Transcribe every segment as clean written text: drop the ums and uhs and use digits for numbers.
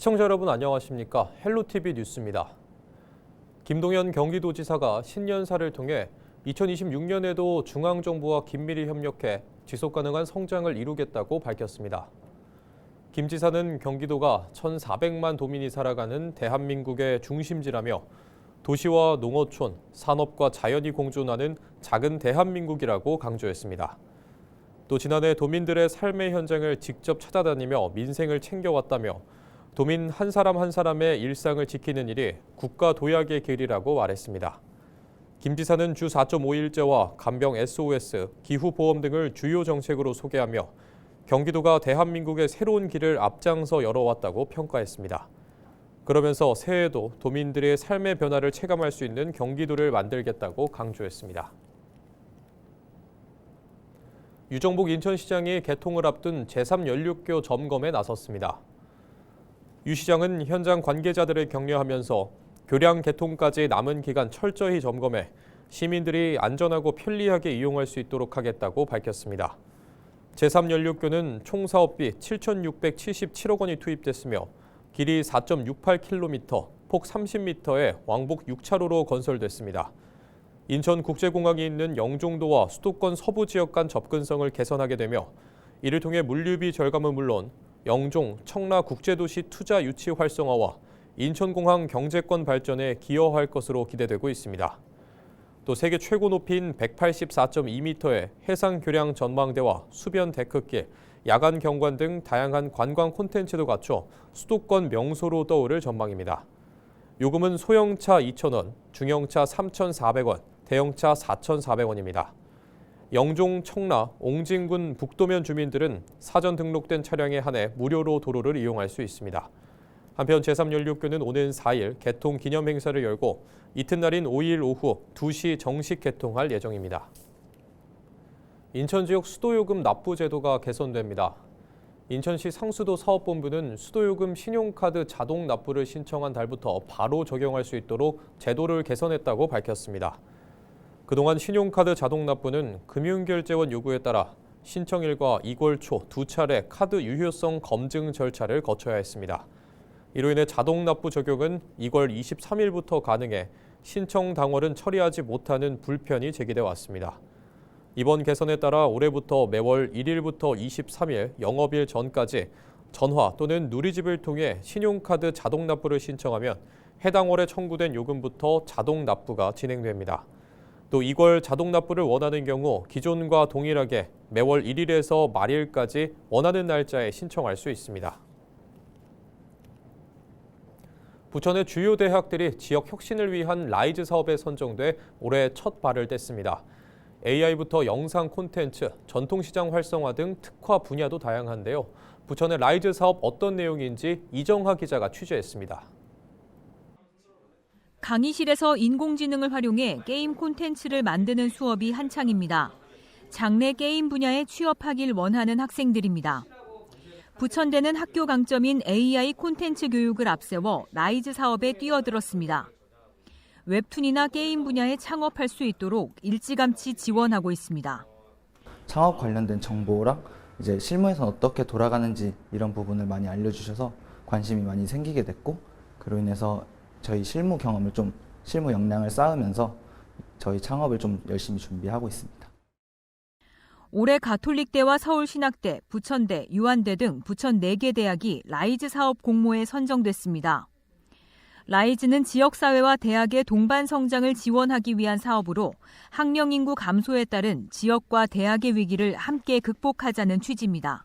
시청자 여러분 안녕하십니까? 헬로티비 뉴스입니다. 김동연 경기도지사가 신년사를 통해 2026년에도 중앙정부와 긴밀히 협력해 지속가능한 성장을 이루겠다고 밝혔습니다. 김 지사는 경기도가 1,400만 도민이 살아가는 대한민국의 중심지라며 도시와 농어촌, 산업과 자연이 공존하는 작은 대한민국이라고 강조했습니다. 또 지난해 도민들의 삶의 현장을 직접 찾아다니며 민생을 챙겨왔다며 도민 한 사람 한 사람의 일상을 지키는 일이 국가 도약의 길이라고 말했습니다. 김 지사는 주 4.5일제와 간병 SOS, 기후보험 등을 주요 정책으로 소개하며 경기도가 대한민국의 새로운 길을 앞장서 열어왔다고 평가했습니다. 그러면서 새해에도 도민들의 삶의 변화를 체감할 수 있는 경기도를 만들겠다고 강조했습니다. 유정복 인천시장이 개통을 앞둔 제3연륙교 점검에 나섰습니다. 유 시장은 현장 관계자들을 격려하면서 교량 개통까지 남은 기간 철저히 점검해 시민들이 안전하고 편리하게 이용할 수 있도록 하겠다고 밝혔습니다. 제3연륙교는 총 사업비 7,677억 원이 투입됐으며 길이 4.68km, 폭 30m의 왕복 6차로로 건설됐습니다. 인천국제공항이 있는 영종도와 수도권 서부 지역 간 접근성을 개선하게 되며 이를 통해 물류비 절감은 물론 영종, 청라 국제도시 투자 유치 활성화와 인천공항 경제권 발전에 기여할 것으로 기대되고 있습니다. 또 세계 최고 높이인 184.2m의 해상 교량 전망대와 수변 데크길, 야간 경관 등 다양한 관광 콘텐츠도 갖춰 수도권 명소로 떠오를 전망입니다. 요금은 소형차 2,000원, 중형차 3,400원, 대형차 4,400원입니다. 영종, 청라, 옹진군 북도면 주민들은 사전 등록된 차량에 한해 무료로 도로를 이용할 수 있습니다. 한편 제3연륙교는 오는 4일 개통 기념 행사를 열고 이튿날인 5일 오후 2시 정식 개통할 예정입니다. 인천 지역 수도요금 납부 제도가 개선됩니다. 인천시 상수도 사업본부는 수도요금 신용카드 자동 납부를 신청한 달부터 바로 적용할 수 있도록 제도를 개선했다고 밝혔습니다. 그동안 신용카드 자동 납부는 금융결제원 요구에 따라 신청일과 2개월 초 2차례 카드 유효성 검증 절차를 거쳐야 했습니다. 이로 인해 자동 납부 적용은 2월 23일부터 가능해 신청 당월은 처리하지 못하는 불편이 제기돼 왔습니다. 이번 개선에 따라 올해부터 매월 1일부터 23일 영업일 전까지 전화 또는 누리집을 통해 신용카드 자동 납부를 신청하면 해당 월에 청구된 요금부터 자동 납부가 진행됩니다. 또 2월 자동 납부를 원하는 경우 기존과 동일하게 매월 1일에서 말일까지 원하는 날짜에 신청할 수 있습니다. 부천의 주요 대학들이 지역 혁신을 위한 라이즈 사업에 선정돼 올해 첫 발을 뗐습니다. AI부터 영상 콘텐츠, 전통시장 활성화 등 특화 분야도 다양한데요. 부천의 라이즈 사업 어떤 내용인지 이정하 기자가 취재했습니다. 강의실에서 인공지능을 활용해 게임 콘텐츠를 만드는 수업이 한창입니다. 장래 게임 분야에 취업하길 원하는 학생들입니다. 부천대는 학교 강점인 AI 콘텐츠 교육을 앞세워 라이즈 사업에 뛰어들었습니다. 웹툰이나 게임 분야에 창업할 수 있도록 일찌감치 지원하고 있습니다. 창업 관련된 정보랑 이제 실무에서는 어떻게 돌아가는지 이런 부분을 많이 알려주셔서 관심이 많이 생기게 됐고, 그로 인해서 저희 실무 경험을 실무 역량을 쌓으면서 저희 창업을 좀 열심히 준비하고 있습니다. 올해 가톨릭대와 서울신학대, 부천대, 유한대 등 부천 4개 대학이 라이즈 사업 공모에 선정됐습니다. 라이즈는 지역사회와 대학의 동반 성장을 지원하기 위한 사업으로 학령 인구 감소에 따른 지역과 대학의 위기를 함께 극복하자는 취지입니다.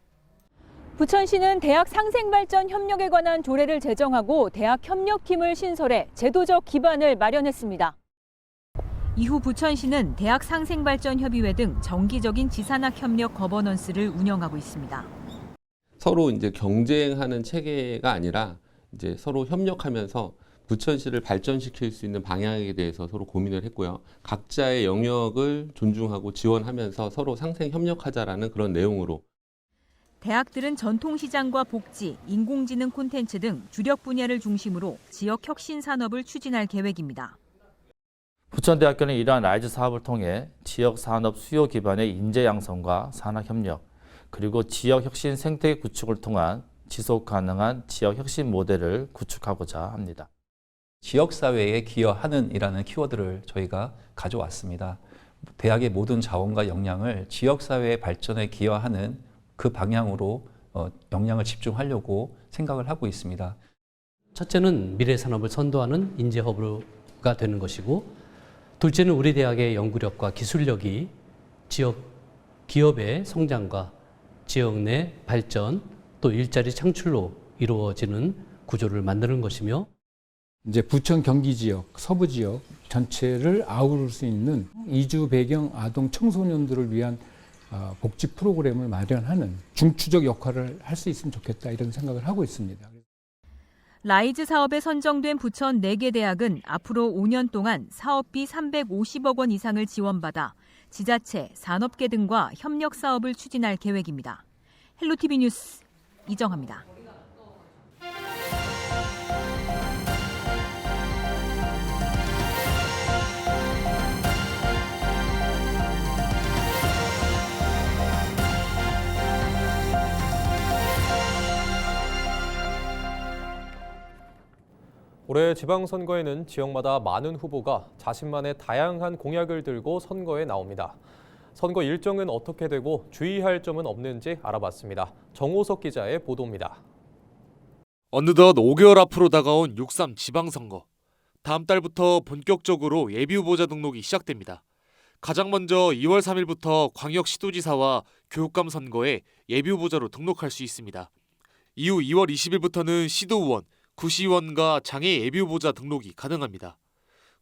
부천시는 대학 상생발전 협력에 관한 조례를 제정하고 대학 협력팀을 신설해 제도적 기반을 마련했습니다. 이후 부천시는 대학 상생발전협의회 등 정기적인 지산학 협력 거버넌스를 운영하고 있습니다. 서로 이제 경쟁하는 체계가 아니라 이제 서로 협력하면서 부천시를 발전시킬 수 있는 방향에 대해서 서로 고민을 했고요. 각자의 영역을 존중하고 지원하면서 서로 상생 협력하자라는 그런 내용으로. 대학들은 전통시장과 복지, 인공지능 콘텐츠 등 주력 분야를 중심으로 지역 혁신 산업을 추진할 계획입니다. 부천대학교는 이러한 라이즈 사업을 통해 지역 산업 수요 기반의 인재 양성과 산학 협력, 그리고 지역 혁신 생태계 구축을 통한 지속 가능한 지역 혁신 모델을 구축하고자 합니다. 지역사회에 기여하는 이라는 키워드를 저희가 가져왔습니다. 대학의 모든 자원과 역량을 지역사회의 발전에 기여하는 그 방향으로 역량을 집중하려고 생각을 하고 있습니다. 첫째는 미래 산업을 선도하는 인재 허브가 되는 것이고, 둘째는 우리 대학의 연구력과 기술력이 지역 기업의 성장과 지역 내 발전 또 일자리 창출로 이루어지는 구조를 만드는 것이며, 이제 부천 경기 지역, 서부 지역 전체를 아우를 수 있는 이주 배경 아동 청소년들을 위한 복지 프로그램을 마련하는 중추적 역할을 할 수 있으면 좋겠다 이런 생각을 하고 있습니다. 라이즈 사업에 선정된 부천 4개 대학은 앞으로 5년 동안 사업비 350억 원 이상을 지원받아 지자체, 산업계 등과 협력 사업을 추진할 계획입니다. 헬로티비 뉴스 이정합니다. 올해 지방선거에는 지역마다 많은 후보가 자신만의 다양한 공약을 들고 선거에 나옵니다. 선거 일정은 어떻게 되고 주의할 점은 없는지 알아봤습니다. 정호석 기자의 보도입니다. 어느덧 5개월 앞으로 다가온 6.3 지방선거. 다음 달부터 본격적으로 예비후보자 등록이 시작됩니다. 가장 먼저 2월 3일부터 광역시도지사와 교육감 선거에 예비후보자로 등록할 수 있습니다. 이후 2월 20일부터는 시도의원, 구시의원과 장애 예비후보자 등록이 가능합니다.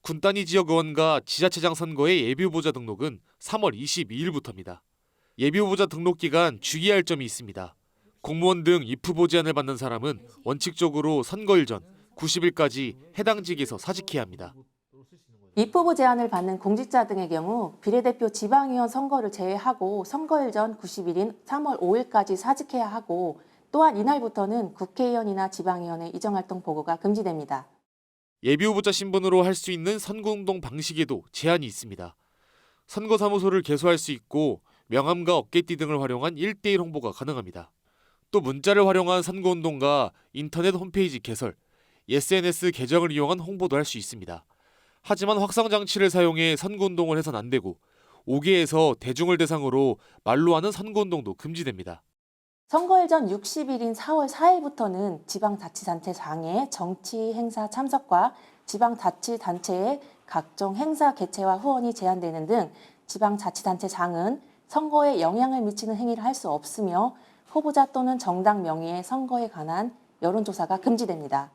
군 단위 지역의원과 지자체장 선거의 예비후보자 등록은 3월 22일부터입니다. 예비후보자 등록 기간 주의할 점이 있습니다. 공무원 등 입후보 제한을 받는 사람은 원칙적으로 선거일 전 90일까지 해당 직에서 사직해야 합니다. 입후보 제한을 받는 공직자 등의 경우 비례대표 지방의원 선거를 제외하고 선거일 전 90일인 3월 5일까지 사직해야 하고, 또한 이날부터는 국회의원이나 지방의원의 이정활동 보고가 금지됩니다. 예비후보자 신분으로 할 수 있는 선거운동 방식에도 제한이 있습니다. 선거사무소를 개소할 수 있고 명함과 어깨띠 등을 활용한 1:1 홍보가 가능합니다. 또 문자를 활용한 선거운동과 인터넷 홈페이지 개설, SNS 계정을 이용한 홍보도 할 수 있습니다. 하지만 확성장치를 사용해 선거운동을 해선 안 되고 5개에서 대중을 대상으로 말로 하는 선거운동도 금지됩니다. 선거일 전 60일인 4월 4일부터는 지방자치단체장의 정치 행사 참석과 지방자치단체의 각종 행사 개최와 후원이 제한되는 등 지방자치단체장은 선거에 영향을 미치는 행위를 할 수 없으며 후보자 또는 정당 명의의 선거에 관한 여론조사가 금지됩니다.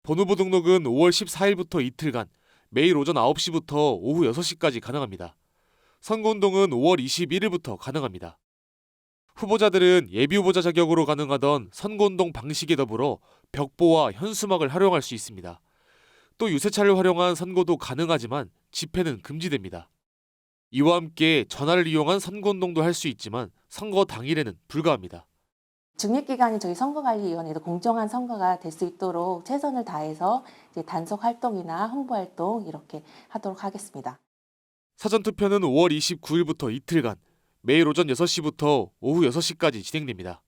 본후보 등록은 5월 14일부터 이틀간 매일 오전 9시부터 오후 6시까지 가능합니다. 선거운동은 5월 21일부터 가능합니다. 후보자들은 예비후보자 자격으로 가능하던 선거운동 방식에 더불어 벽보와 현수막을 활용할 수 있습니다. 또 유세차를 활용한 선거도 가능하지만 집회는 금지됩니다. 이와 함께 전화를 이용한 선거운동도 할 수 있지만 선거 당일에는 불가합니다. 중립기관인 저희 선거관리위원회도 공정한 선거가 될 수 있도록 최선을 다해서 단속 활동이나 홍보 활동 이렇게 하도록 하겠습니다. 사전투표는 5월 29일부터 이틀간 매일 오전 6시부터 오후 6시까지 진행됩니다.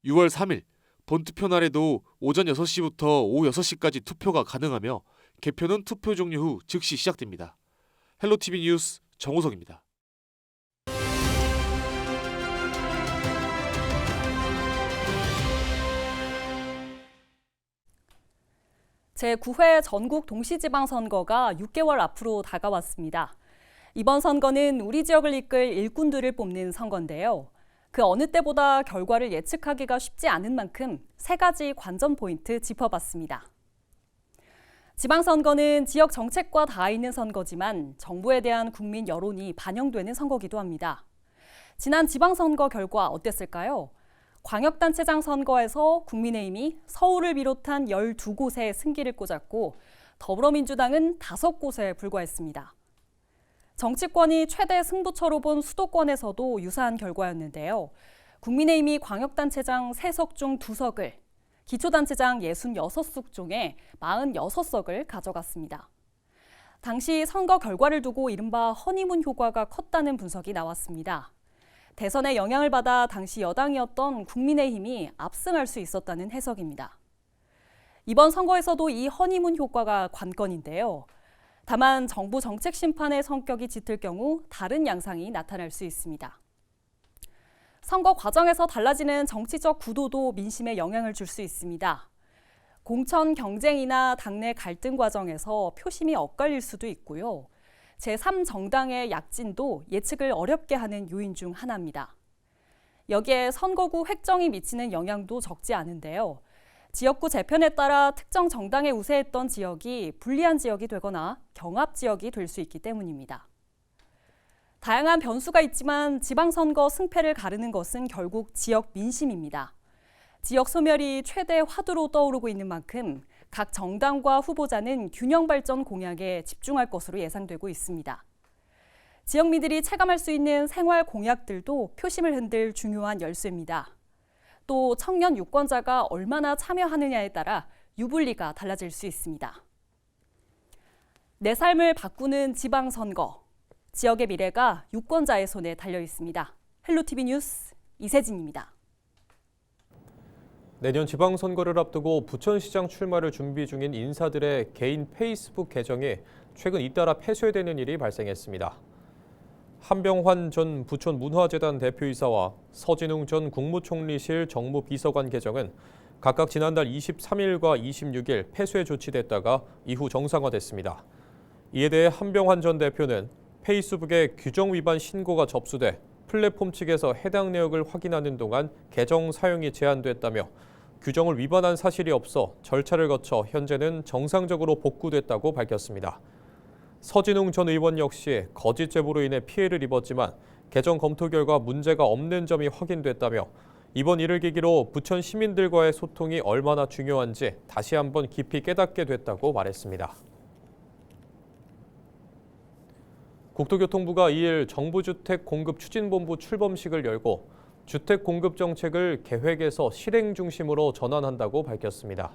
6월 3일 본투표 날에도 오전 6시부터 오후 6시까지 투표가 가능하며 개표는 투표 종료 후 즉시 시작됩니다. 헬로티비 뉴스 정호석입니다. 제9회 전국 동시지방선거가 6개월 앞으로 다가왔습니다. 이번 선거는 우리 지역을 이끌 일꾼들을 뽑는 선거인데요. 그 어느 때보다 결과를 예측하기가 쉽지 않은 만큼 3가지 관전 포인트 짚어봤습니다. 지방선거는 지역 정책과 닿아 있는 선거지만 정부에 대한 국민 여론이 반영되는 선거기도 합니다. 지난 지방선거 결과 어땠을까요? 광역단체장 선거에서 국민의힘이 서울을 비롯한 12곳에 승기를 꽂았고 더불어민주당은 5곳에 불과했습니다. 정치권이 최대 승부처로 본 수도권에서도 유사한 결과였는데요. 국민의힘이 광역단체장 3석 중 2석을, 기초단체장 66석 중에 46석을 가져갔습니다. 당시 선거 결과를 두고 이른바 허니문 효과가 컸다는 분석이 나왔습니다. 대선에 영향을 받아 당시 여당이었던 국민의힘이 압승할 수 있었다는 해석입니다. 이번 선거에서도 이 허니문 효과가 관건인데요. 다만 정부 정책 심판의 성격이 짙을 경우 다른 양상이 나타날 수 있습니다. 선거 과정에서 달라지는 정치적 구도도 민심에 영향을 줄 수 있습니다. 공천 경쟁이나 당내 갈등 과정에서 표심이 엇갈릴 수도 있고요. 제3정당의 약진도 예측을 어렵게 하는 요인 중 하나입니다. 여기에 선거구 획정이 미치는 영향도 적지 않은데요. 지역구 재편에 따라 특정 정당에 우세했던 지역이 불리한 지역이 되거나 경합 지역이 될 수 있기 때문입니다. 다양한 변수가 있지만 지방선거 승패를 가르는 것은 결국 지역 민심입니다. 지역 소멸이 최대 화두로 떠오르고 있는 만큼 각 정당과 후보자는 균형 발전 공약에 집중할 것으로 예상되고 있습니다. 지역민들이 체감할 수 있는 생활 공약들도 표심을 흔들 중요한 열쇠입니다. 또 청년 유권자가 얼마나 참여하느냐에 따라 유불리가 달라질 수 있습니다. 내 삶을 바꾸는 지방선거. 지역의 미래가 유권자의 손에 달려 있습니다. 헬로티비 뉴스 이세진입니다. 내년 지방선거를 앞두고 부천시장 출마를 준비 중인 인사들의 개인 페이스북 계정이 최근 잇따라 폐쇄되는 일이 발생했습니다. 한병환 전 부천문화재단 대표이사와 서진웅 전 국무총리실 정무비서관 계정은 각각 지난달 23일과 26일 폐쇄 조치됐다가 이후 정상화됐습니다. 이에 대해 한병환 전 대표는 페이스북에 규정 위반 신고가 접수돼 플랫폼 측에서 해당 내역을 확인하는 동안 계정 사용이 제한됐다며 규정을 위반한 사실이 없어 절차를 거쳐 현재는 정상적으로 복구됐다고 밝혔습니다. 서진웅 전 의원 역시 거짓 제보로 인해 피해를 입었지만 계정 검토 결과 문제가 없는 점이 확인됐다며 이번 일을 계기로 부천 시민들과의 소통이 얼마나 중요한지 다시 한번 깊이 깨닫게 됐다고 말했습니다. 국토교통부가 2일 정부주택공급추진본부 출범식을 열고 주택공급 정책을 계획에서 실행 중심으로 전환한다고 밝혔습니다.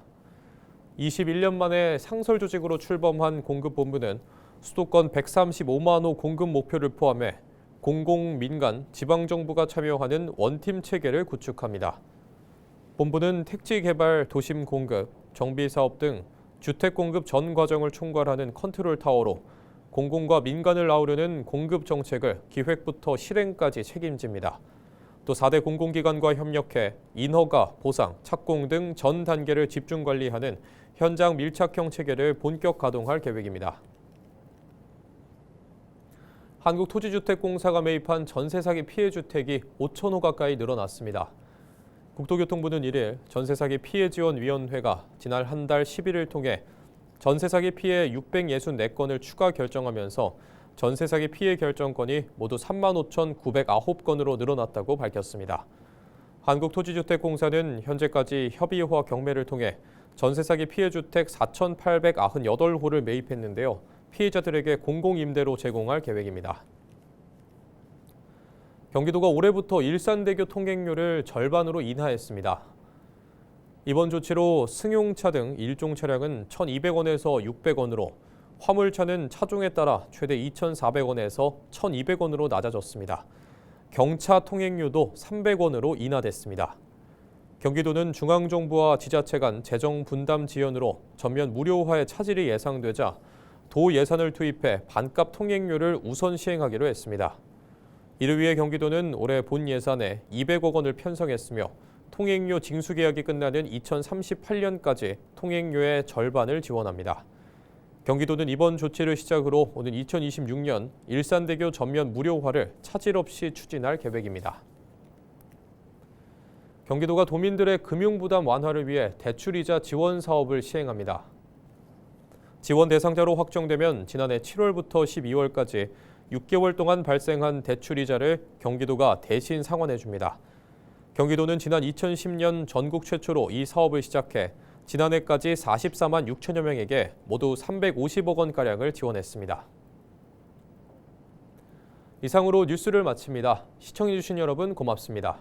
21년 만에 상설 조직으로 출범한 공급본부는 수도권 135만 호 공급 목표를 포함해 공공, 민간, 지방정부가 참여하는 원팀 체계를 구축합니다. 본부는 택지 개발, 도심 공급, 정비 사업 등 주택 공급 전 과정을 총괄하는 컨트롤 타워로 공공과 민간을 아우르는 공급 정책을 기획부터 실행까지 책임집니다. 또 4대 공공기관과 협력해 인허가, 보상, 착공 등 전 단계를 집중 관리하는 현장 밀착형 체계를 본격 가동할 계획입니다. 한국토지주택공사가 매입한 전세 사기 피해 주택이 5천 호 가까이 늘어났습니다. 국토교통부는 1일 전세 사기 피해 지원 위원회가 지난 한 달 10일을 통해 전세 사기 피해 664건을 추가 결정하면서 전세 사기 피해 결정건이 모두 35,909건으로 늘어났다고 밝혔습니다. 한국토지주택공사는 현재까지 협의와 경매를 통해 전세 사기 피해 주택 4,898호를 매입했는데요. 피해자들에게 공공임대로 제공할 계획입니다. 경기도가 올해부터 일산대교 통행료를 절반으로 인하했습니다. 이번 조치로 승용차 등 일종 차량은 1,200원에서 600원으로, 화물차는 차종에 따라 최대 2,400원에서 1,200원으로 낮아졌습니다. 경차 통행료도 300원으로 인하됐습니다. 경기도는 중앙정부와 지자체 간 재정 분담 지원으로 전면 무료화의 차질이 예상되자 도 예산을 투입해 반값 통행료를 우선 시행하기로 했습니다. 이를 위해 경기도는 올해 본 예산에 200억 원을 편성했으며 통행료 징수 계약이 끝나는 2038년까지 통행료의 절반을 지원합니다. 경기도는 이번 조치를 시작으로 오는 2026년 일산대교 전면 무료화를 차질 없이 추진할 계획입니다. 경기도가 도민들의 금융부담 완화를 위해 대출이자 지원 사업을 시행합니다. 지원 대상자로 확정되면 지난해 7월부터 12월까지 6개월 동안 발생한 대출이자를 경기도가 대신 상환해 줍니다. 경기도는 지난 2010년 전국 최초로 이 사업을 시작해 지난해까지 44만 6천여 명에게 모두 350억 원가량을 지원했습니다. 이상으로 뉴스를 마칩니다. 시청해주신 여러분 고맙습니다.